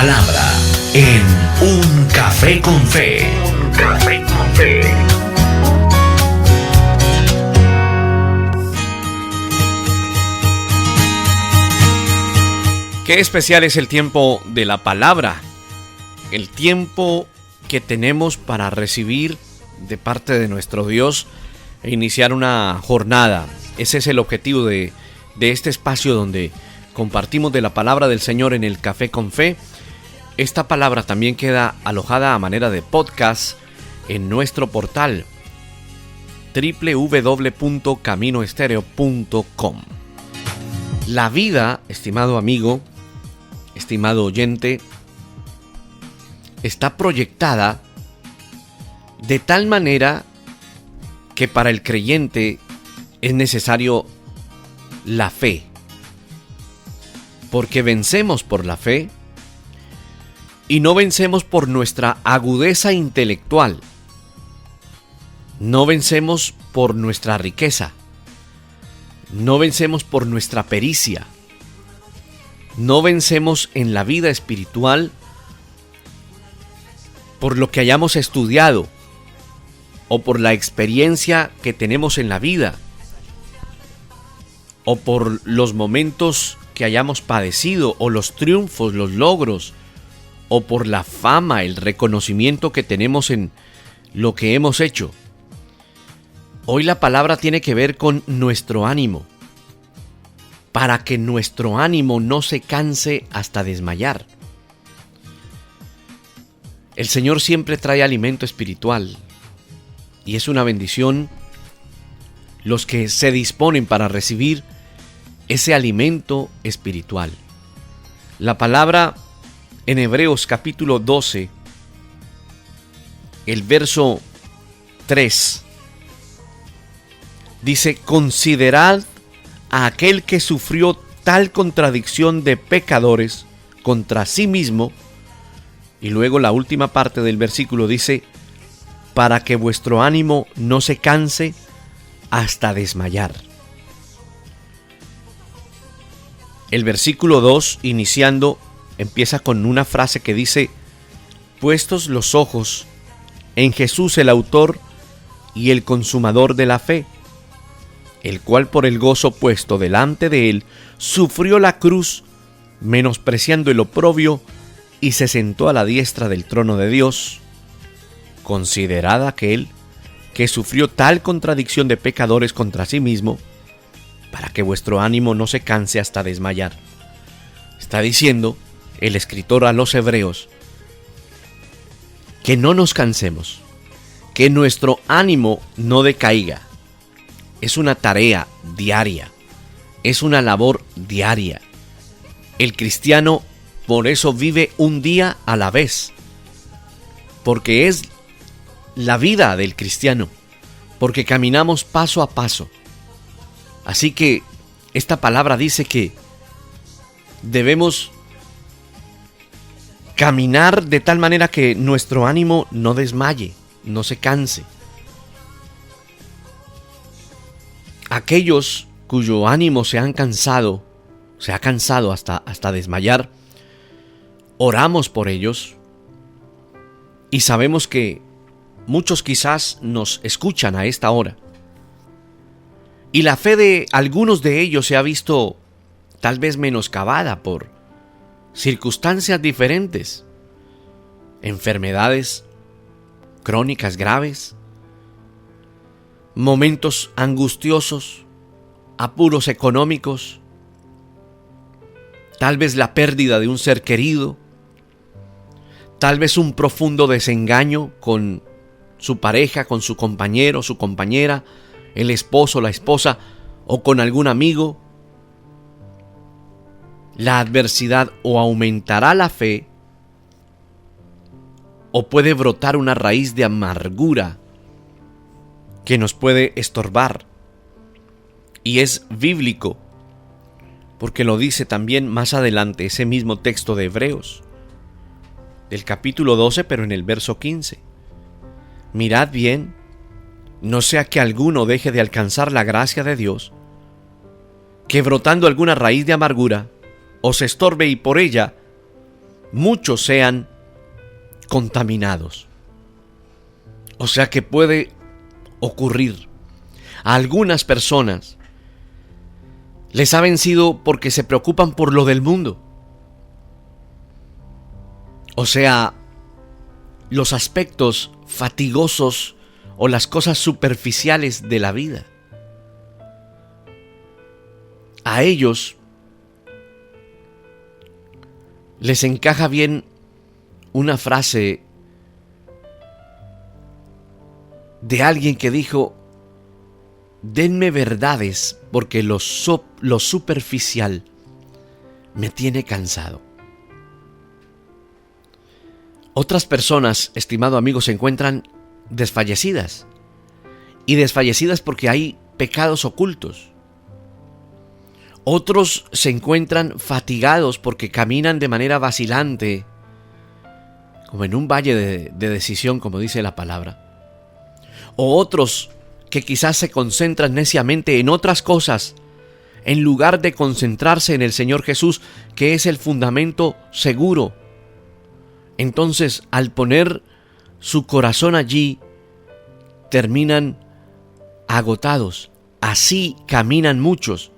palabra en Un Café con Fe. Un Café con Fe. Qué especial es el tiempo de la palabra, el tiempo que tenemos para recibir de parte de nuestro Dios e iniciar una jornada. Ese es el objetivo de este espacio donde compartimos de la palabra del Señor en el Café con Fe. Esta palabra también queda alojada a manera de podcast en nuestro portal www.caminoestereo.com. La vida, estimado amigo, estimado oyente, está proyectada de tal manera que para el creyente es necesario la fe, porque vencemos por la fe y no vencemos por nuestra agudeza intelectual, no vencemos por nuestra riqueza, no vencemos por nuestra pericia, no vencemos en la vida espiritual por lo que hayamos estudiado o por la experiencia que tenemos en la vida o por los momentos que hayamos padecido o los triunfos, los logros o por la fama, el reconocimiento que tenemos en lo que hemos hecho. Hoy la palabra tiene que ver con nuestro ánimo, para que nuestro ánimo no se canse hasta desmayar. El Señor siempre trae alimento espiritual y es una bendición los que se disponen para recibir ese alimento espiritual. La palabra en Hebreos capítulo 12, el verso 3, dice: considerad a aquel que sufrió tal contradicción de pecadores contra sí mismo. Y luego la última parte del versículo dice: para que vuestro ánimo no se canse hasta desmayar. El versículo 2, iniciando, empieza con una frase que dice: puestos los ojos en Jesús, el autor y el consumador de la fe, el cual por el gozo puesto delante de él sufrió la cruz, menospreciando el oprobio, y se sentó a la diestra del trono de Dios. Considerad aquel que sufrió tal contradicción de pecadores contra sí mismo, para que vuestro ánimo no se canse hasta desmayar. Está diciendo el escritor a los hebreos que no nos cansemos, que nuestro ánimo no decaiga. Es una tarea diaria, es una labor diaria. El cristiano por eso vive un día a la vez, porque es la vida del cristiano, porque caminamos paso a paso. Así que esta palabra dice que debemos caminar de tal manera que nuestro ánimo no desmaye, no se canse. Aquellos cuyo ánimo se ha cansado hasta desmayar, oramos por ellos y sabemos que muchos quizás nos escuchan a esta hora. Y la fe de algunos de ellos se ha visto tal vez menoscabada por circunstancias diferentes, enfermedades crónicas graves, momentos angustiosos, apuros económicos, tal vez la pérdida de un ser querido, tal vez un profundo desengaño con su pareja, con su compañero, su compañera, el esposo, la esposa o con algún amigo. La adversidad o aumentará la fe o puede brotar una raíz de amargura que nos puede estorbar. Y es bíblico, porque lo dice también más adelante ese mismo texto de Hebreos, del capítulo 12, pero en el verso 15. Mirad bien, no sea que alguno deje de alcanzar la gracia de Dios, que brotando alguna raíz de amargura os estorbe y por ella muchos sean contaminados. O sea que puede ocurrir. A algunas personas les ha vencido porque se preocupan por lo del mundo. O sea, los aspectos fatigosos o las cosas superficiales de la vida. A ellos les encaja bien una frase de alguien que dijo: denme verdades porque lo superficial me tiene cansado. Otras personas, estimado amigo, se encuentran desfallecidas. Y desfallecidas porque hay pecados ocultos. Otros se encuentran fatigados porque caminan de manera vacilante, como en un valle de decisión, como dice la palabra. O otros que quizás se concentran neciamente en otras cosas, en lugar de concentrarse en el Señor Jesús, que es el fundamento seguro. Entonces, al poner su corazón allí, terminan agotados. Así caminan muchos.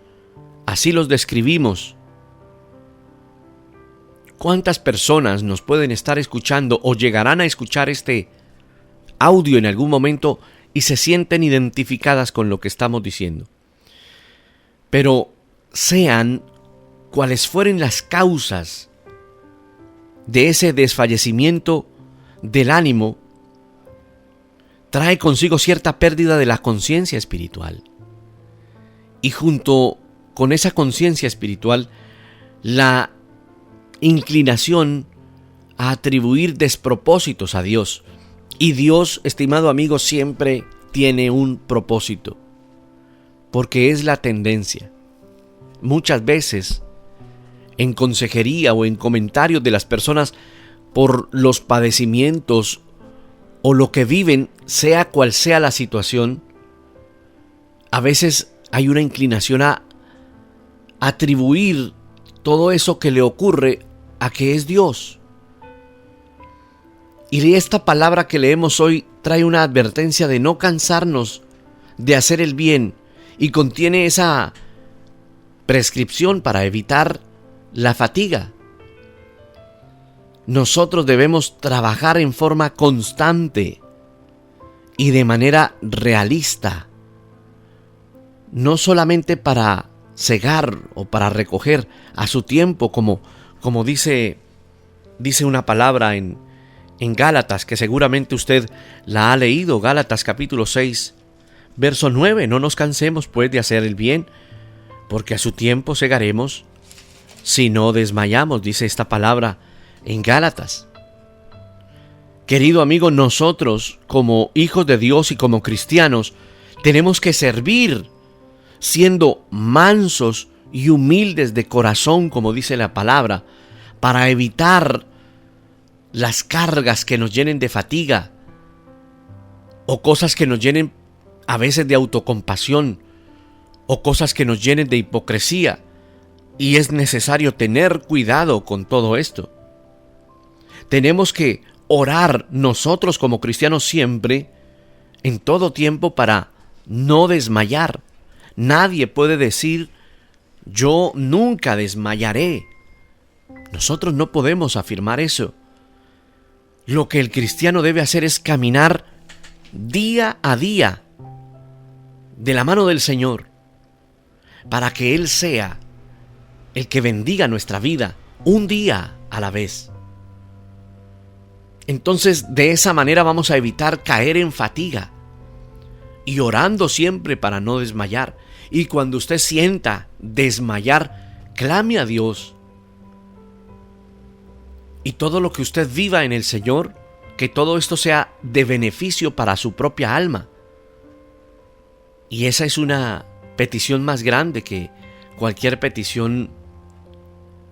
Así los describimos. ¿Cuántas personas nos pueden estar escuchando o llegarán a escuchar este audio en algún momento y se sienten identificadas con lo que estamos diciendo? Pero sean cuales fueren las causas de ese desfallecimiento del ánimo, trae consigo cierta pérdida de la conciencia espiritual. Y junto con esa conciencia espiritual, la inclinación a atribuir despropósitos a Dios. Y Dios, estimado amigo, siempre tiene un propósito, porque es la tendencia. Muchas veces, en consejería o en comentarios de las personas por los padecimientos o lo que viven, sea cual sea la situación, a veces hay una inclinación a atribuir todo eso que le ocurre a que es Dios. Y esta palabra que leemos hoy trae una advertencia de no cansarnos de hacer el bien y contiene esa prescripción para evitar la fatiga. Nosotros debemos trabajar en forma constante y de manera realista, no solamente para segar o para recoger a su tiempo, como dice una palabra en Gálatas, que seguramente usted la ha leído, Gálatas capítulo 6, verso 9, no nos cansemos pues de hacer el bien, porque a su tiempo segaremos si no desmayamos, dice esta palabra en Gálatas. Querido amigo, nosotros como hijos de Dios y como cristianos tenemos que servir siendo mansos y humildes de corazón, como dice la palabra, para evitar las cargas que nos llenen de fatiga o cosas que nos llenen a veces de autocompasión o cosas que nos llenen de hipocresía. Y es necesario tener cuidado con todo esto. Tenemos que orar nosotros como cristianos siempre, en todo tiempo, para no desmayar. Nadie puede decir: yo nunca desmayaré. Nosotros no podemos afirmar eso. Lo que el cristiano debe hacer es caminar día a día de la mano del Señor, para que Él sea el que bendiga nuestra vida un día a la vez. Entonces, de esa manera vamos a evitar caer en fatiga y orando siempre para no desmayar. Y cuando usted sienta desmayar, clame a Dios. Y todo lo que usted viva en el Señor, que todo esto sea de beneficio para su propia alma. Y esa es una petición más grande que cualquier petición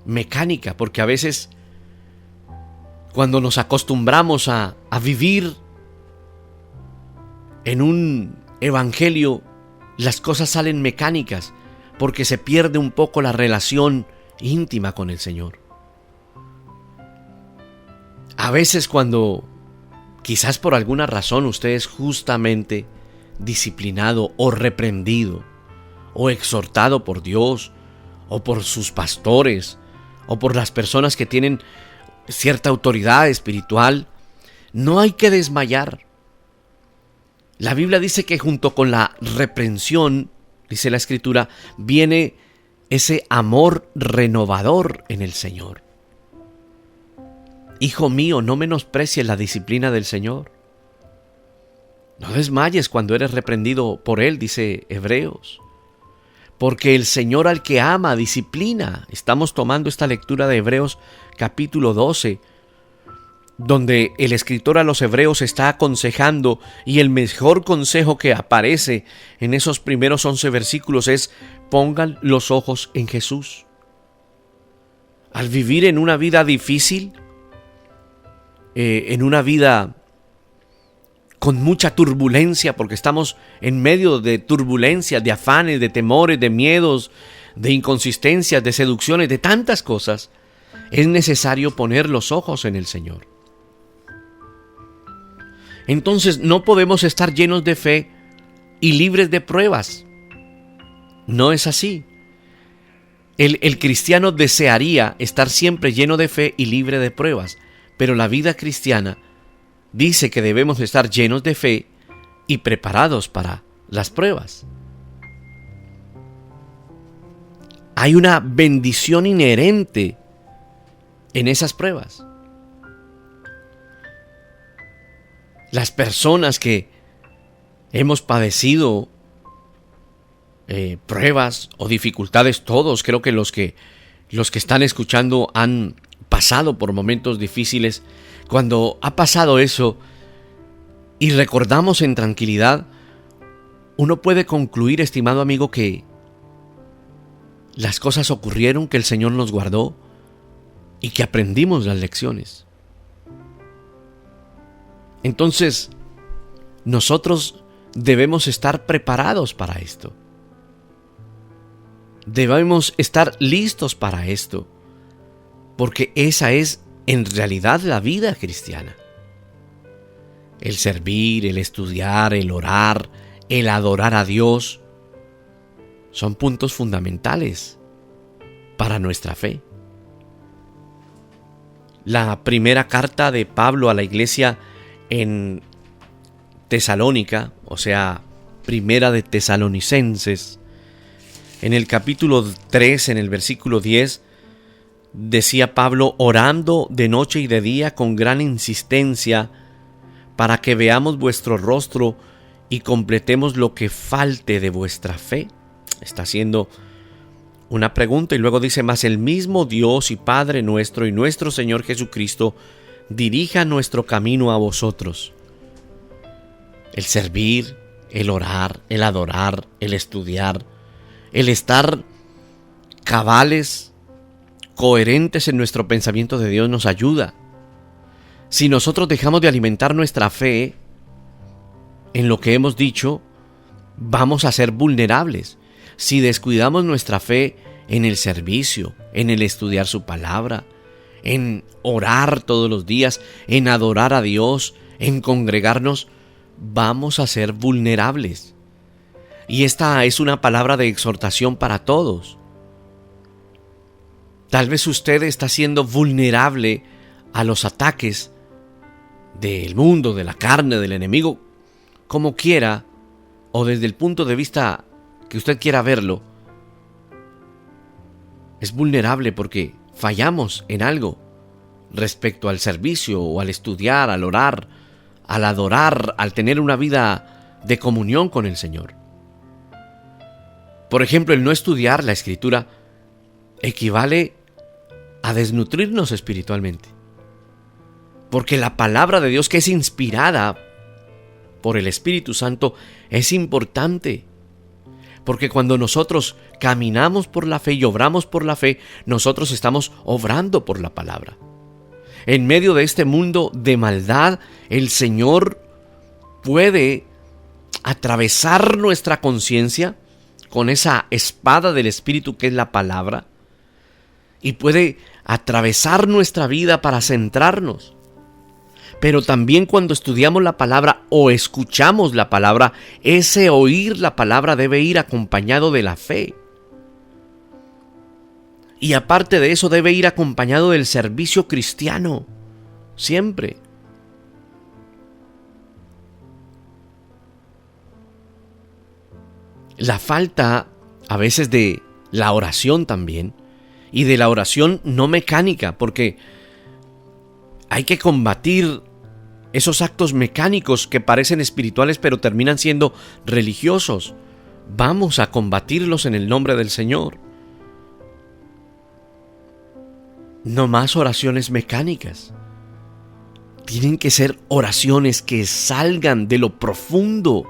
mecánica, porque a veces cuando nos acostumbramos a vivir en un evangelio, las cosas salen mecánicas porque se pierde un poco la relación íntima con el Señor. A veces cuando quizás por alguna razón usted es justamente disciplinado o reprendido o exhortado por Dios o por sus pastores o por las personas que tienen cierta autoridad espiritual, no hay que desmayar. La Biblia dice que junto con la reprensión, dice la Escritura, viene ese amor renovador en el Señor. Hijo mío, no menosprecies la disciplina del Señor. No desmayes cuando eres reprendido por Él, dice Hebreos. Porque el Señor al que ama disciplina. Estamos tomando esta lectura de Hebreos capítulo 12, donde el escritor a los Hebreos está aconsejando, y el mejor consejo que aparece en esos primeros 11 versículos es: pongan los ojos en Jesús. Al vivir en una vida difícil, en una vida con mucha turbulencia, porque estamos en medio de turbulencias, de afanes, de temores, de miedos, de inconsistencias, de seducciones, de tantas cosas, es necesario poner los ojos en el Señor. Entonces no podemos estar llenos de fe y libres de pruebas. No es así. El cristiano desearía estar siempre lleno de fe y libre de pruebas, pero la vida cristiana dice que debemos estar llenos de fe y preparados para las pruebas. Hay una bendición inherente en esas pruebas. Las personas que hemos padecido pruebas o dificultades, todos creo que los que están escuchando han pasado por momentos difíciles. Cuando ha pasado eso y recordamos en tranquilidad, uno puede concluir, estimado amigo, que las cosas ocurrieron, que el Señor nos guardó y que aprendimos las lecciones. Entonces, nosotros debemos estar preparados para esto. Debemos estar listos para esto, porque esa es en realidad la vida cristiana. El servir, el estudiar, el orar, el adorar a Dios, son puntos fundamentales para nuestra fe. La primera carta de Pablo a la iglesia en Tesalónica, o sea, primera de Tesalonicenses, en el capítulo 3, en el versículo 10, decía Pablo: orando de noche y de día con gran insistencia, para que veamos vuestro rostro y completemos lo que falte de vuestra fe. Está haciendo una pregunta y luego dice: mas el mismo Dios y Padre nuestro y nuestro Señor Jesucristo dirija nuestro camino a vosotros. El servir, el orar, el adorar, el estudiar, el estar cabales, coherentes en nuestro pensamiento de Dios nos ayuda. Si nosotros dejamos de alimentar nuestra fe en lo que hemos dicho, vamos a ser vulnerables. Si descuidamos nuestra fe en el servicio, en el estudiar su palabra, en orar todos los días, en adorar a Dios, en congregarnos, vamos a ser vulnerables. Y esta es una palabra de exhortación para todos. Tal vez usted está siendo vulnerable a los ataques del mundo, de la carne, del enemigo, como quiera, o desde el punto de vista que usted quiera verlo. Es vulnerable porque fallamos en algo respecto al servicio o al estudiar, al orar, al adorar, al tener una vida de comunión con el Señor. Por ejemplo, el no estudiar la Escritura equivale a desnutrirnos espiritualmente. Porque la palabra de Dios, que es inspirada por el Espíritu Santo, es importante. Porque cuando nosotros caminamos por la fe y obramos por la fe, nosotros estamos obrando por la palabra. En medio de este mundo de maldad, el Señor puede atravesar nuestra conciencia con esa espada del Espíritu que es la palabra, y puede atravesar nuestra vida para centrarnos Pero también cuando estudiamos la palabra o escuchamos la palabra, ese oír la palabra debe ir acompañado de la fe. Y aparte de eso debe ir acompañado del servicio cristiano, siempre. La falta a veces de la oración también, y de la oración no mecánica, porque hay que combatir esos actos mecánicos que parecen espirituales pero terminan siendo religiosos. Vamos a combatirlos en el nombre del Señor. No más oraciones mecánicas. Tienen que ser oraciones que salgan de lo profundo.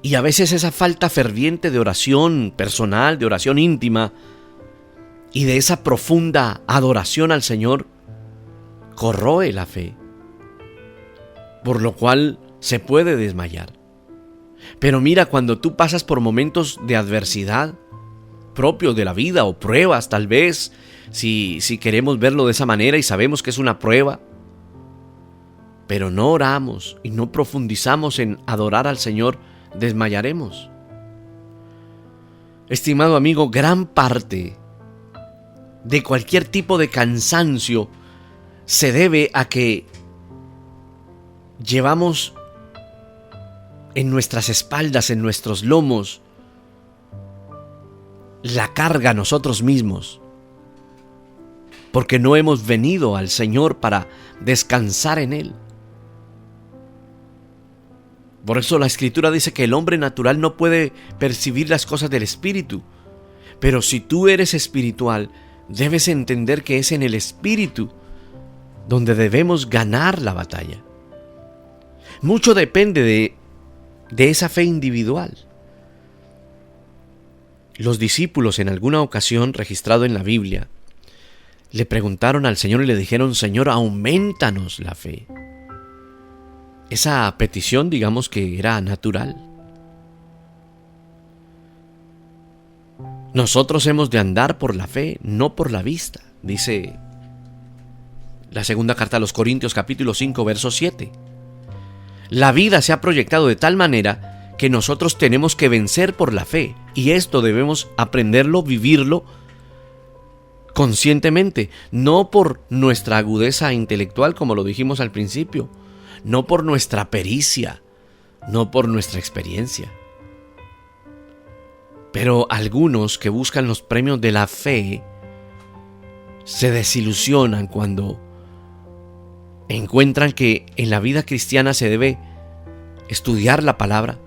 Y a veces esa falta ferviente de oración personal, de oración íntima y de esa profunda adoración al Señor corroe la fe, por lo cual se puede desmayar. Pero mira, cuando tú pasas por momentos de adversidad propios de la vida o pruebas, tal vez, si queremos verlo de esa manera y sabemos que es una prueba, pero no oramos y no profundizamos en adorar al Señor, desmayaremos. Estimado amigo, gran parte de cualquier tipo de cansancio se debe a que llevamos en nuestras espaldas, en nuestros lomos, la carga nosotros mismos, porque no hemos venido al Señor para descansar en Él. Por eso la Escritura dice que el hombre natural no puede percibir las cosas del Espíritu. Pero si tú eres espiritual, debes entender que es en el Espíritu donde debemos ganar la batalla. Mucho depende de esa fe individual. Los discípulos en alguna ocasión, registrado en la Biblia, le preguntaron al Señor y le dijeron: Señor, aumentanos la fe. Esa petición, digamos que era natural. Nosotros hemos de andar por la fe, no por la vista, dice la segunda carta a los Corintios, capítulo 5, verso 7. La vida se ha proyectado de tal manera que nosotros tenemos que vencer por la fe, y esto debemos aprenderlo, vivirlo conscientemente, no por nuestra agudeza intelectual, como lo dijimos al principio, no por nuestra pericia, no por nuestra experiencia. Pero algunos que buscan los premios de la fe se desilusionan cuando encuentran que en la vida cristiana se debe estudiar la palabra,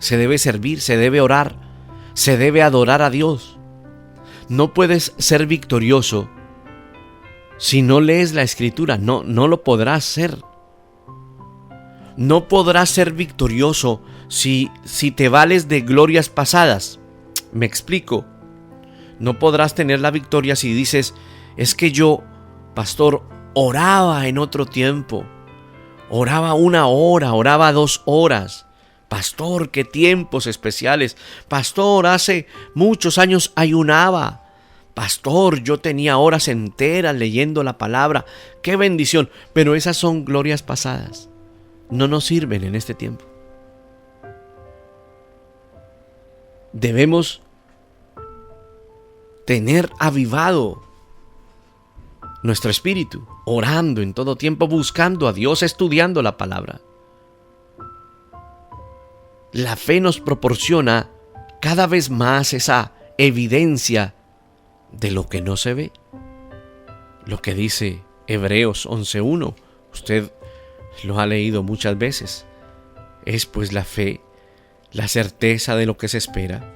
se debe servir, se debe orar, se debe adorar a Dios. No puedes ser victorioso si no lees la Escritura, no lo podrás ser. No podrás ser victorioso si te vales de glorias pasadas. Me explico. No podrás tener la victoria si dices: es que yo, pastor, oraba en otro tiempo. Oraba 1 hora, oraba 2 horas. Pastor, qué tiempos especiales. Pastor, hace muchos años ayunaba. Pastor, yo tenía horas enteras leyendo la palabra. ¡Qué bendición! Pero esas son glorias pasadas. No nos sirven en este tiempo. Debemos tener avivado nuestro espíritu, orando en todo tiempo, buscando a Dios, estudiando la palabra. La fe nos proporciona cada vez más esa evidencia de lo que no se ve. Lo que dice Hebreos 11:1, usted lo ha leído muchas veces. Es pues la fe, la certeza de lo que se espera,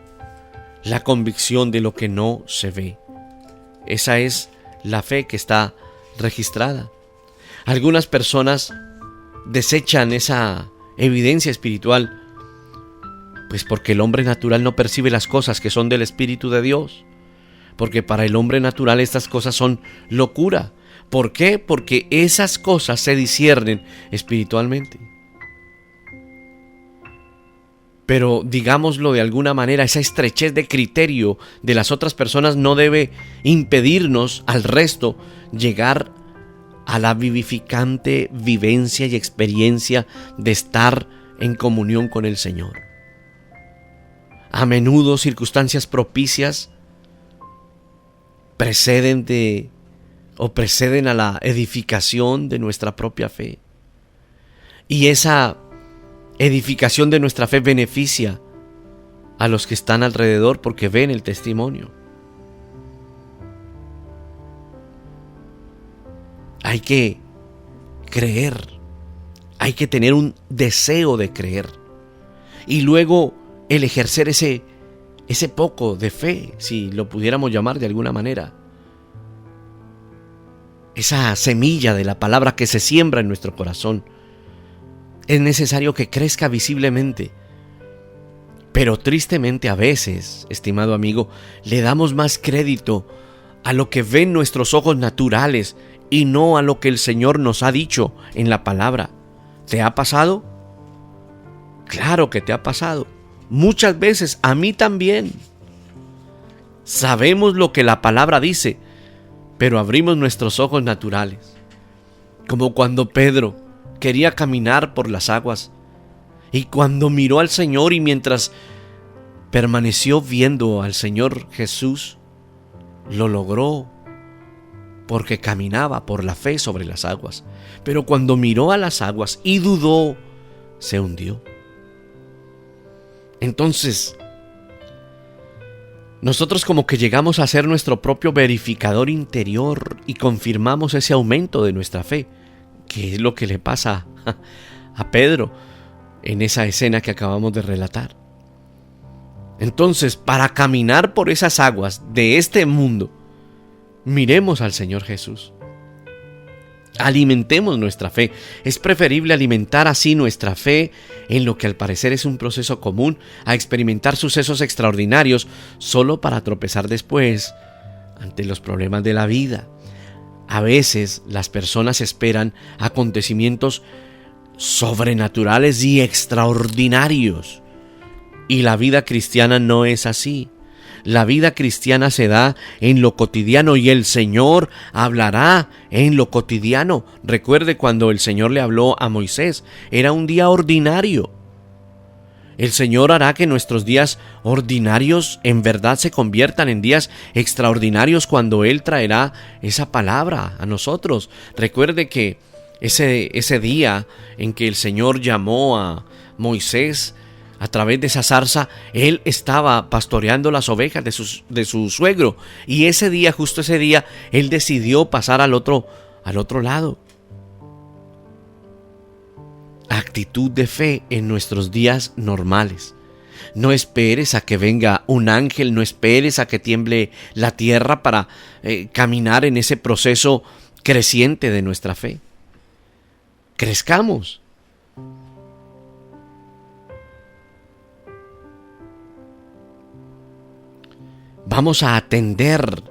la convicción de lo que no se ve. Esa es la fe que está registrada. Algunas personas desechan esa evidencia espiritual, pues porque el hombre natural no percibe las cosas que son del Espíritu de Dios, porque para el hombre natural estas cosas son locura. ¿Por qué? Porque esas cosas se disciernen espiritualmente. Pero digámoslo de alguna manera, esa estrechez de criterio de las otras personas no debe impedirnos al resto llegar a la vivificante vivencia y experiencia de estar en comunión con el Señor. A menudo circunstancias propicias preceden a la edificación de nuestra propia fe. Y esa edificación de nuestra fe beneficia a los que están alrededor porque ven el testimonio. Hay que creer, hay que tener un deseo de creer y luego el ejercer ese poco de fe, si lo pudiéramos llamar de alguna manera. Esa semilla de la palabra que se siembra en nuestro corazón. Es necesario que crezca visiblemente. Pero tristemente a veces, estimado amigo, le damos más crédito a lo que ven nuestros ojos naturales y no a lo que el Señor nos ha dicho en la palabra. ¿Te ha pasado? Claro que te ha pasado. Muchas veces, a mí también. Sabemos lo que la palabra dice, pero abrimos nuestros ojos naturales. Como cuando Pedro quería caminar por las aguas y cuando miró al Señor y mientras permaneció viendo al Señor Jesús, lo logró porque caminaba por la fe sobre las aguas. Pero cuando miró a las aguas y dudó, se hundió. Entonces, nosotros como que llegamos a ser nuestro propio verificador interior y confirmamos ese aumento de nuestra fe, que es lo que le pasa a Pedro en esa escena que acabamos de relatar. Entonces, para caminar por esas aguas de este mundo, miremos al Señor Jesús. Alimentemos nuestra fe. Es preferible alimentar así nuestra fe en lo que al parecer es un proceso común a experimentar sucesos extraordinarios solo para tropezar después ante los problemas de la vida. A veces las personas esperan acontecimientos sobrenaturales y extraordinarios. Y la vida cristiana no es así. La vida cristiana se da en lo cotidiano y el Señor hablará en lo cotidiano. Recuerde cuando el Señor le habló a Moisés, era un día ordinario. El Señor hará que nuestros días ordinarios en verdad se conviertan en días extraordinarios cuando Él traerá esa palabra a nosotros. Recuerde que ese día en que el Señor llamó a Moisés a través de esa zarza, él estaba pastoreando las ovejas de su suegro. Y ese día, justo ese día, él decidió pasar al otro lado. Actitud de fe en nuestros días normales. No esperes a que venga un ángel, no esperes a que tiemble la tierra para caminar en ese proceso creciente de nuestra fe. Crezcamos. Vamos a atender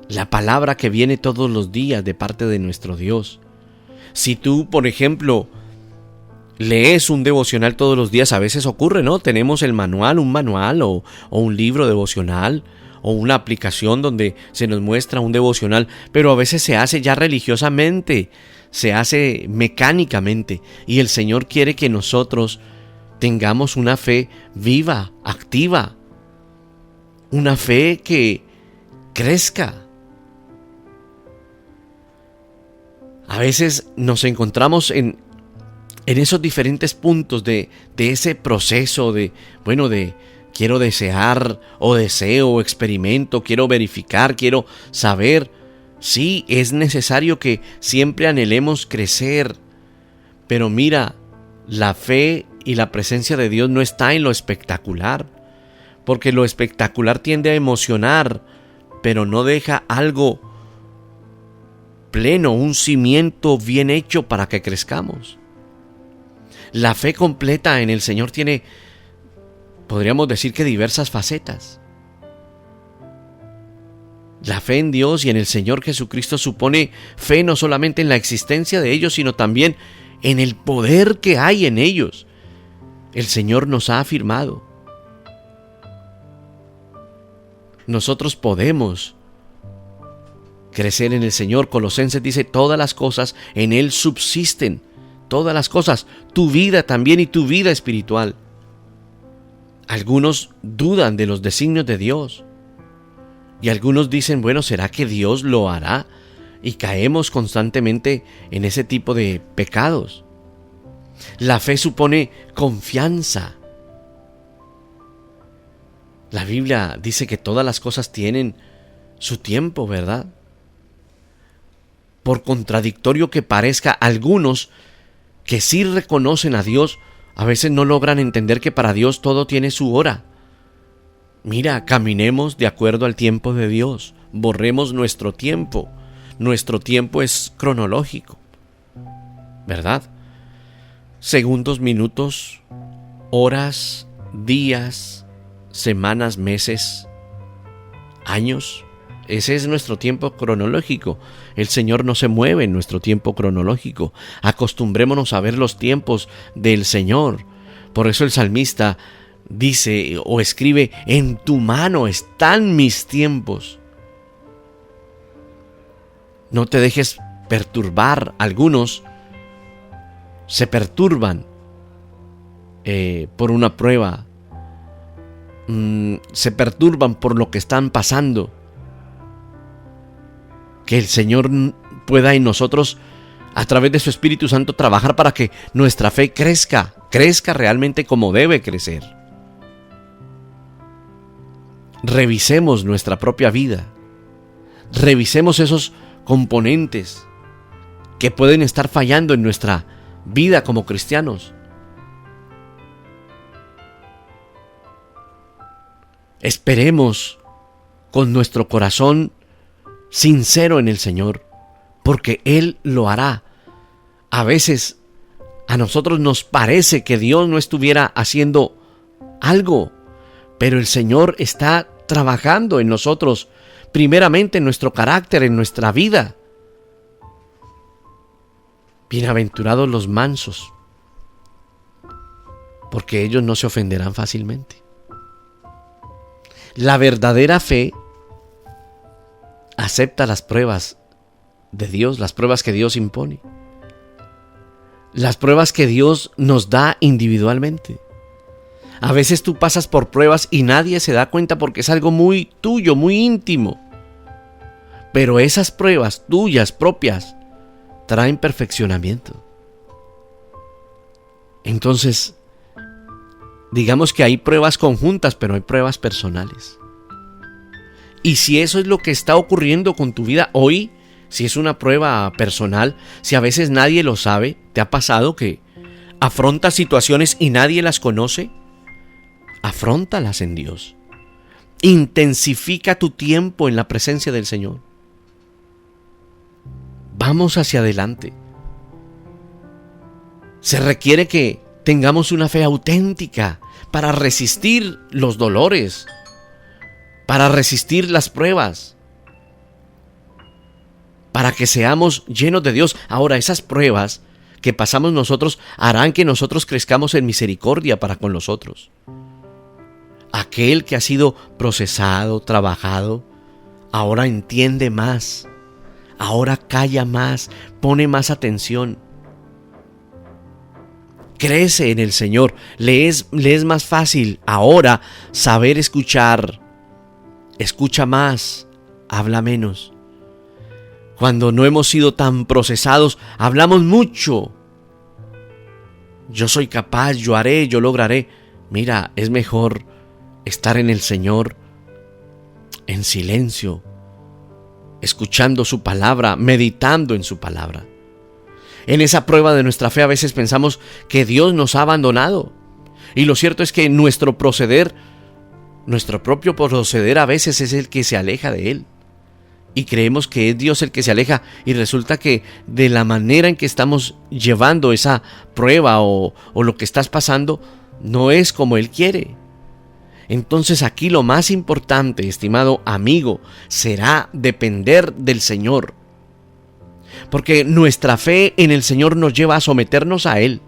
la palabra que viene todos los días de parte de nuestro Dios. Si tú, por ejemplo, lees un devocional todos los días, a veces ocurre, ¿no? Tenemos un manual o un libro devocional o una aplicación donde se nos muestra un devocional, pero a veces se hace ya religiosamente, se hace mecánicamente, y el Señor quiere que nosotros tengamos una fe viva, activa, una fe que crezca. A veces nos encontramos en esos diferentes puntos de ese proceso de quiero desear o deseo o experimento, quiero verificar, quiero saber. Sí, es necesario que siempre anhelemos crecer, pero mira, la fe y la presencia de Dios no está en lo espectacular, porque lo espectacular tiende a emocionar, pero no deja algo pleno, un cimiento bien hecho para que crezcamos. La fe completa en el Señor tiene, podríamos decir que diversas facetas. La fe en Dios y en el Señor Jesucristo supone fe no solamente en la existencia de ellos, sino también en el poder que hay en ellos. El Señor nos ha afirmado. Nosotros podemos crecer en el Señor. Colosenses dice, todas las cosas en Él subsisten. Todas las cosas, tu vida también y tu vida espiritual. Algunos dudan de los designios de Dios. Y algunos dicen, bueno, ¿será que Dios lo hará? Y caemos constantemente en ese tipo de pecados. La fe supone confianza. La Biblia dice que todas las cosas tienen su tiempo, ¿verdad? Por contradictorio que parezca, algunos que sí reconocen a Dios, a veces no logran entender que para Dios todo tiene su hora. Mira, caminemos de acuerdo al tiempo de Dios. Borremos nuestro tiempo. Nuestro tiempo es cronológico, ¿verdad? Segundos, minutos, horas, días, semanas, meses, años. Ese es nuestro tiempo cronológico. El Señor no se mueve en nuestro tiempo cronológico. Acostumbrémonos a ver los tiempos del Señor. Por eso el salmista dice o escribe, en tu mano están mis tiempos. No te dejes perturbar. Algunos se perturban por una prueba. Se perturban por lo que están pasando. Que el Señor pueda en nosotros, a través de su Espíritu Santo, trabajar para que nuestra fe crezca realmente como debe crecer. Revisemos nuestra propia vida. Revisemos esos componentes que pueden estar fallando en nuestra vida como cristianos. Esperemos con nuestro corazón sincero en el Señor, porque Él lo hará. A veces a nosotros nos parece que Dios no estuviera haciendo algo, pero el Señor está trabajando en nosotros, primeramente en nuestro carácter, en nuestra vida. Bienaventurados los mansos, porque ellos no se ofenderán fácilmente. La verdadera fe acepta las pruebas de Dios, las pruebas que Dios impone, las pruebas que Dios nos da individualmente. A veces tú pasas por pruebas y nadie se da cuenta porque es algo muy tuyo, muy íntimo. Pero esas pruebas tuyas propias traen perfeccionamiento. Entonces, digamos que hay pruebas conjuntas, pero hay pruebas personales. Y si eso es lo que está ocurriendo con tu vida hoy, si es una prueba personal, si a veces nadie lo sabe, ¿te ha pasado que afrontas situaciones y nadie las conoce? Afróntalas en Dios. Intensifica tu tiempo en la presencia del Señor. Vamos hacia adelante. Se requiere que tengamos una fe auténtica para resistir los dolores, para resistir las pruebas, para que seamos llenos de Dios. Ahora, esas pruebas que pasamos nosotros harán que nosotros crezcamos en misericordia para con los otros. Aquel que ha sido procesado, trabajado, ahora entiende más, ahora calla más, pone más atención. Crece en el Señor, le es más fácil ahora saber escuchar. Escucha más, habla menos. Cuando no hemos sido tan procesados, hablamos mucho. Yo soy capaz, yo haré, yo lograré. Mira, es mejor estar en el Señor en silencio, escuchando su palabra, meditando en su palabra. En esa prueba de nuestra fe a veces pensamos que Dios nos ha abandonado. Y lo cierto es que nuestro proceder, nuestro propio proceder a veces es el que se aleja de Él. Y creemos que es Dios el que se aleja, y resulta que de la manera en que estamos llevando esa prueba o lo que estás pasando, no es como Él quiere. Entonces aquí lo más importante, estimado amigo, será depender del Señor. Porque nuestra fe en el Señor nos lleva a someternos a Él.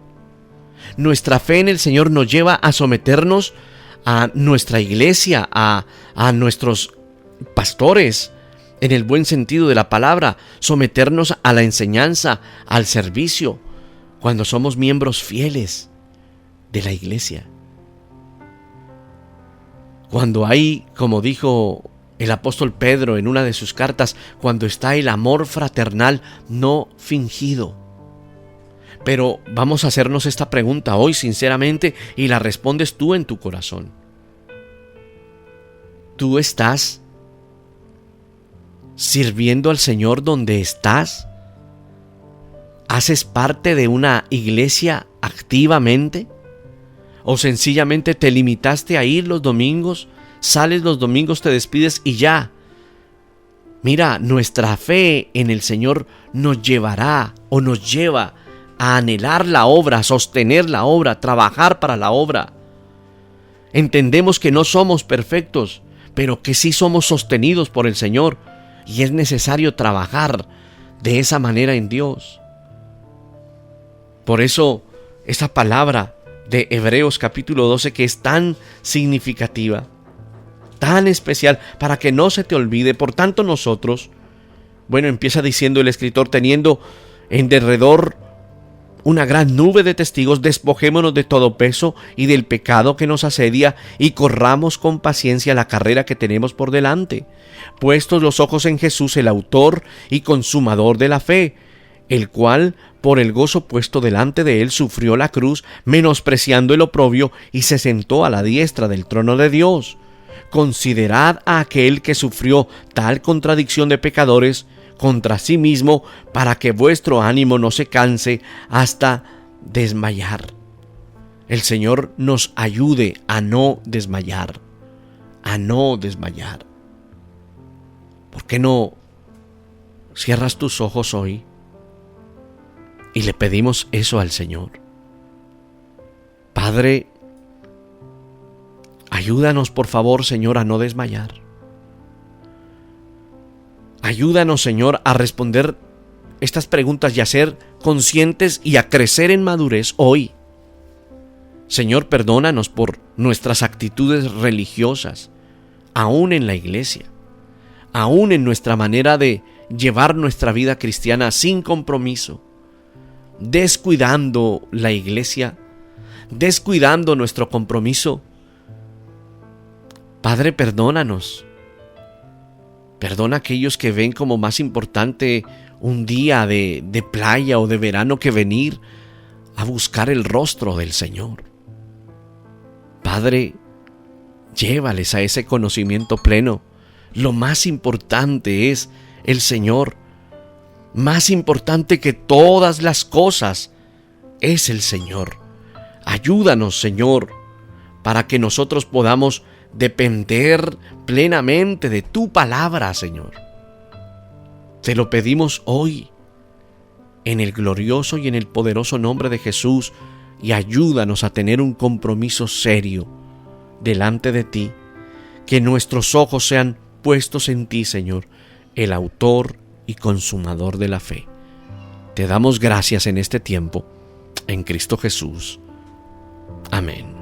Nuestra fe en el Señor nos lleva a someternos a nuestra iglesia, a nuestros pastores, en el buen sentido de la palabra, someternos a la enseñanza, al servicio, cuando somos miembros fieles de la iglesia. Cuando hay, como dijo el apóstol Pedro en una de sus cartas, cuando está el amor fraternal no fingido. Pero vamos a hacernos esta pregunta hoy sinceramente y la respondes tú en tu corazón. ¿Tú estás sirviendo al Señor donde estás? ¿Haces parte de una iglesia activamente? ¿O sencillamente te limitaste a ir los domingos, sales los domingos, te despides y ya? Mira, nuestra fe en el Señor nos llevará o nos lleva a anhelar la obra, a sostener la obra, trabajar para la obra. Entendemos que no somos perfectos, pero que sí somos sostenidos por el Señor y es necesario trabajar de esa manera en Dios. Por eso, esa palabra de Hebreos capítulo 12 que es tan significativa, tan especial, para que no se te olvide. Por tanto nosotros, empieza diciendo el escritor, teniendo en derredor una gran nube de testigos, despojémonos de todo peso y del pecado que nos asedia y corramos con paciencia la carrera que tenemos por delante, puestos los ojos en Jesús, el autor y consumador de la fe, el cual por el gozo puesto delante de él sufrió la cruz, menospreciando el oprobio, y se sentó a la diestra del trono de Dios. Considerad a aquel que sufrió tal contradicción de pecadores contra sí mismo, para que vuestro ánimo no se canse hasta desmayar. El Señor nos ayude a no desmayar, a no desmayar. ¿Por qué no cierras tus ojos hoy y le pedimos eso al Señor? Padre, ayúdanos por favor, Señor, a no desmayar. Ayúdanos, Señor, a responder estas preguntas y a ser conscientes y a crecer en madurez hoy. Señor, perdónanos por nuestras actitudes religiosas, aún en la iglesia, aún en nuestra manera de llevar nuestra vida cristiana sin compromiso, descuidando la iglesia, descuidando nuestro compromiso. Padre, perdónanos. Perdona a aquellos que ven como más importante un día de playa o de verano que venir a buscar el rostro del Señor. Padre, llévales a ese conocimiento pleno. Lo más importante es el Señor. Más importante que todas las cosas es el Señor. Ayúdanos, Señor, para que nosotros podamos depender plenamente de tu palabra, Señor. Te lo pedimos hoy, en el glorioso y en el poderoso nombre de Jesús, y ayúdanos a tener un compromiso serio delante de ti, que nuestros ojos sean puestos en ti, Señor, el autor y consumador de la fe. Te damos gracias en este tiempo, en Cristo Jesús. Amén.